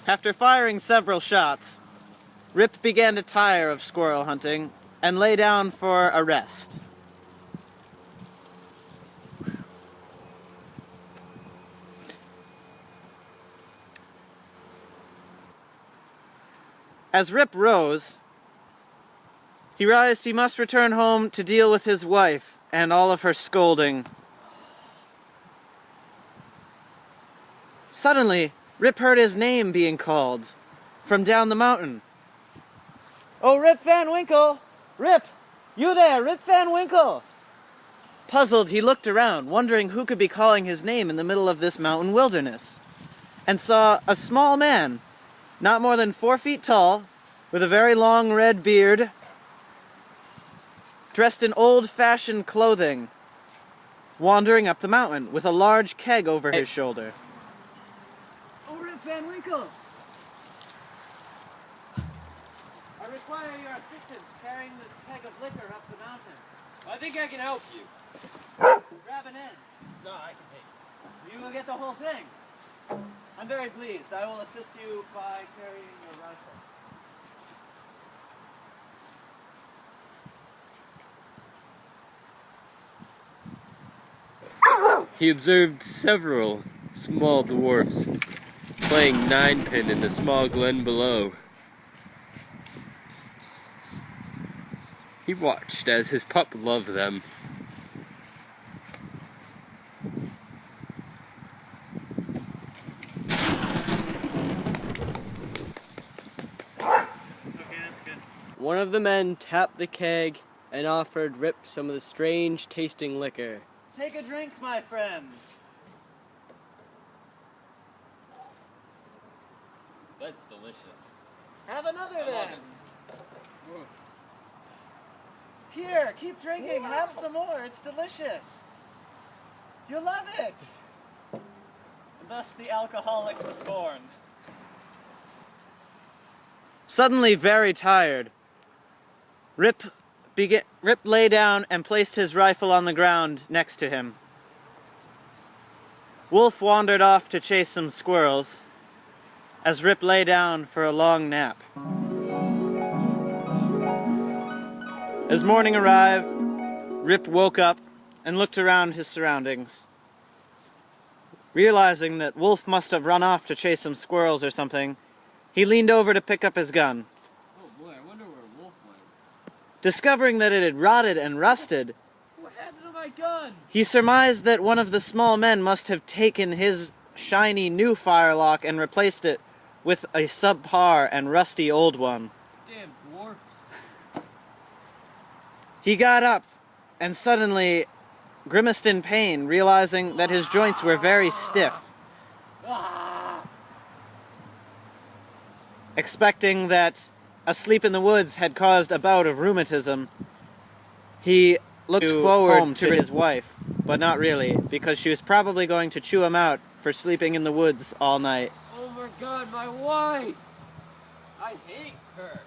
After firing several shots, Rip began to tire of squirrel hunting and lay down for a rest. As Rip rose, he realized he must return home to deal with his wife and all of her scolding. Suddenly, Rip heard his name being called from down the mountain. "Oh, Rip Van Winkle! Rip! You there, Rip Van Winkle!" Puzzled, he looked around, wondering who could be calling his name in the middle of this mountain wilderness, and saw a small man, not more than 4 feet tall, with a very long red beard, dressed in old-fashioned clothing, wandering up the mountain with a large keg over his shoulder. "Oh, Rip Van Winkle! I require your assistance carrying this keg of liquor up the mountain." I think I can help you. Grab an end. No, I can take it. You will get the whole thing. I'm very pleased. I will assist you by carrying your rifle. He observed several small dwarfs playing ninepin in a small glen below. He watched as his pup loved them. Okay, that's good. One of the men tapped the keg and offered Rip some of the strange tasting liquor. Take a drink, my friend. That's delicious. Have another then. Here, keep drinking. Have some more. It's delicious. You'll love it. And thus the alcoholic was born. Suddenly very tired, Rip lay down and placed his rifle on the ground next to him. Wolf wandered off to chase some squirrels as Rip lay down for a long nap. As morning arrived, Rip woke up and looked around his surroundings. Realizing that Wolf must have run off to chase some squirrels or something, he leaned over to pick up his gun. Oh boy, I wonder where Wolf went. Discovering that it had rotted and rusted, What happened to my gun? he surmised that one of the small men must have taken his shiny new firelock and replaced it with a subpar and rusty old one. Damn dwarfs. He got up and suddenly grimaced in pain, realizing that his joints were very stiff. Expecting that a sleep in the woods had caused a bout of rheumatism, he looked forward to his wife, but not really, because she was probably going to chew him out for sleeping in the woods all night. Oh my god, my wife! I hate her.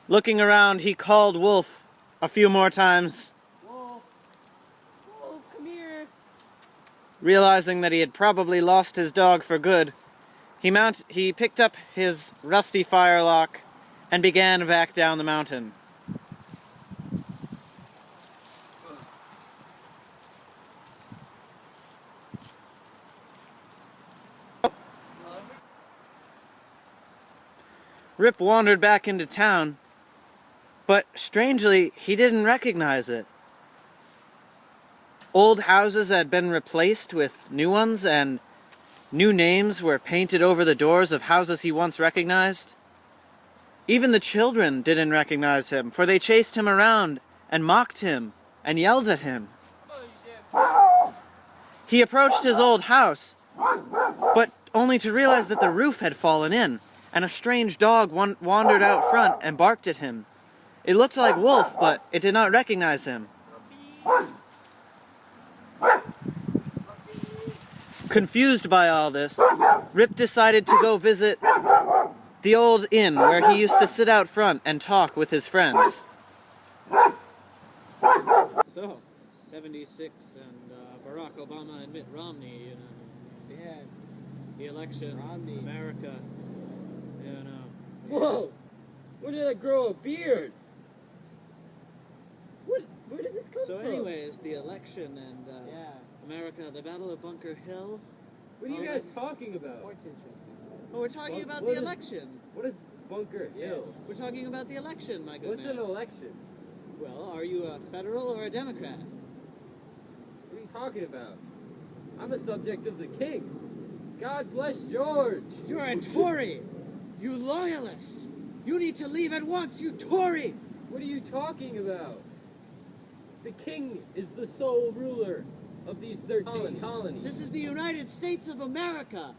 Looking around, he called Wolf a few more times, Wolf, Wolf, come here. realizing that he had probably lost his dog for good. He picked up his rusty firelock and began back down the mountain. Rip wandered back into town, but strangely, he didn't recognize it. Old houses had been replaced with new ones, and new names were painted over the doors of houses he once recognized. Even the children didn't recognize him, for they chased him around and mocked him and yelled at him. He approached his old house, but only to realize that the roof had fallen in, and a strange dog wandered out front and barked at him. It looked like Wolf, but it did not recognize him. Confused by all this, Rip decided to go visit the old inn where he used to sit out front and talk with his friends. So, 76 and Barack Obama and Mitt Romney, Yeah. The election. Romney. America. Yeah, no. Whoa! When did I grow a beard? Where did this come So from? anyways, the election and Yeah. America, the Battle of Bunker Hill. What are you guys talking about? Quite interesting. Oh, we're talking about what the is- election. What is Bunker Hill? We're talking about the election, my good What's man. an election? Well, are you a federal or a Democrat? What are you talking about? I'm a subject of the king. God bless George. You're a Tory! You loyalist! You need to leave at once, you Tory! What are you talking about? The king is the sole ruler of these 13 colonies. This is the United States of America!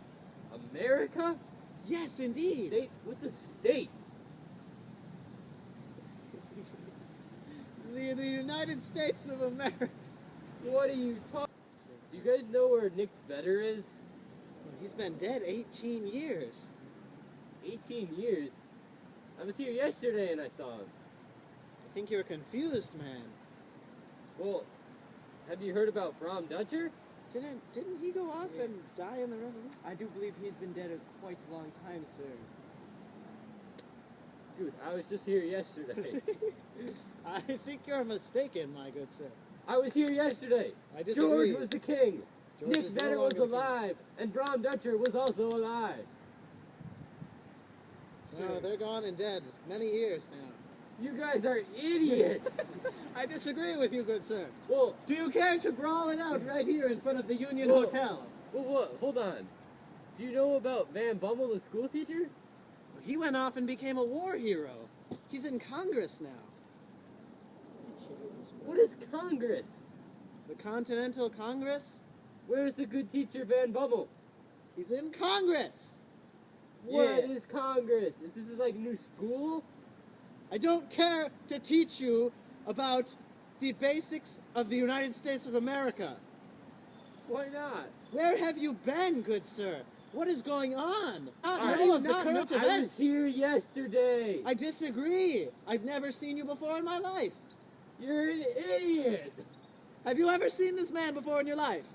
America? Yes, indeed! State? What's a state? The United States of America. What are you talking? Do you guys know where Nick Vedder is? He's been dead 18 years. 18 years. I was here yesterday and I saw him. I think you're confused, man. Well, have you heard about Bram Dutcher? Didn't he go off and die in the revolution? I do believe he's been dead a quite long time, sir. Dude, I was just here yesterday. I think you're mistaken, my good sir. I was here yesterday. I disagree. George was the king. George Nick is no Vedder longer was the king. alive. And Bram Dutcher was also alive. No, they're gone and dead many years now. You guys are idiots. I disagree with you, good sir. Well, Do you care to brawl it out right here in front of the Union Whoa. Hotel? what? Hold on. Do you know about Van Bummel, the school teacher? He went off and became a war hero. He's in Congress now. What is Congress? The Continental Congress? Where's the good teacher Van Bummel? He's in Congress! What is Congress? Is this like a new school? I don't care to teach you about the basics of the United States of America. Why not? Where have you been, good sir? What is going on? I Know of the current I was events. here yesterday. I disagree. I've never seen you before in my life. You're an idiot. Have you ever seen this man before in your life?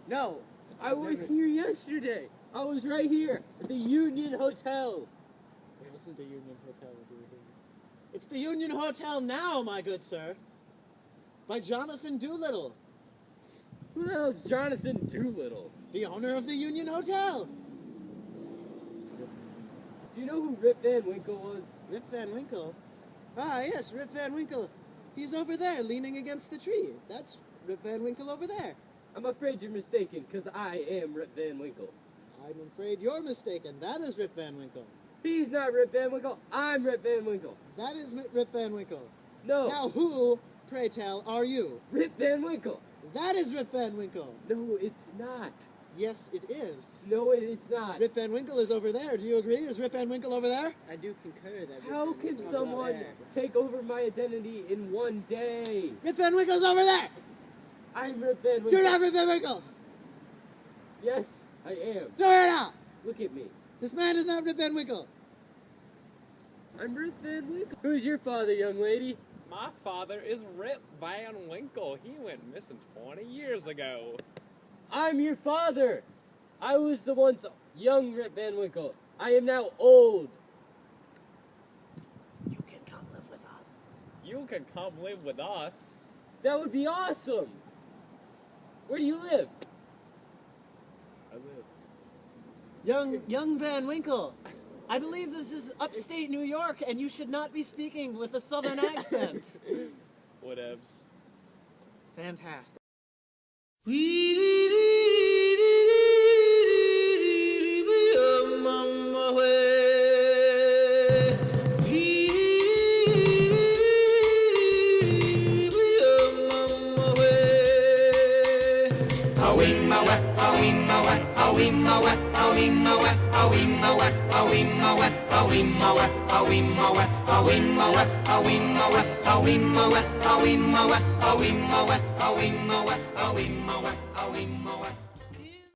No. I was here yesterday. I was right here at the Union Hotel. It wasn't the Union Hotel. It's the Union Hotel now, my good sir. By Jonathan Doolittle, Who the hell is Jonathan Doolittle? the owner of the Union Hotel. Do you know who Rip Van Winkle was? Rip Van Winkle? Ah, yes, Rip Van Winkle. He's over there, leaning against the tree. That's Rip Van Winkle over there. I'm afraid you're mistaken, because I am Rip Van Winkle. I'm afraid you're mistaken. That is Rip Van Winkle. He's not Rip Van Winkle. I'm Rip Van Winkle. That is Rip Van Winkle. No, Now, who, pray tell, are you? Rip Van Winkle. That is Rip Van Winkle. No, it's not. Yes, it is. No, it is not. Rip Van Winkle is over there. Do you agree? Is Rip Van Winkle over there? I do concur that. How can someone take over my identity in one day? Rip Van Winkle's over there! I'm Rip Van Winkle. You're not Rip Van Winkle! Yes, I am. No, you're not! Look at me. This man is not Rip Van Winkle. I'm Rip Van Winkle. Who's your father, young lady? My father is Rip Van Winkle. He went missing 20 years ago. I'm your father. I was the once young Rip Van Winkle. I am now old. You can come live with us. You can come live with us. That would be awesome. Where do you live? I live. Young Van Winkle, I believe this is upstate New York, and you should not be speaking with a southern accent. Whatevs. Fantastic. Awimma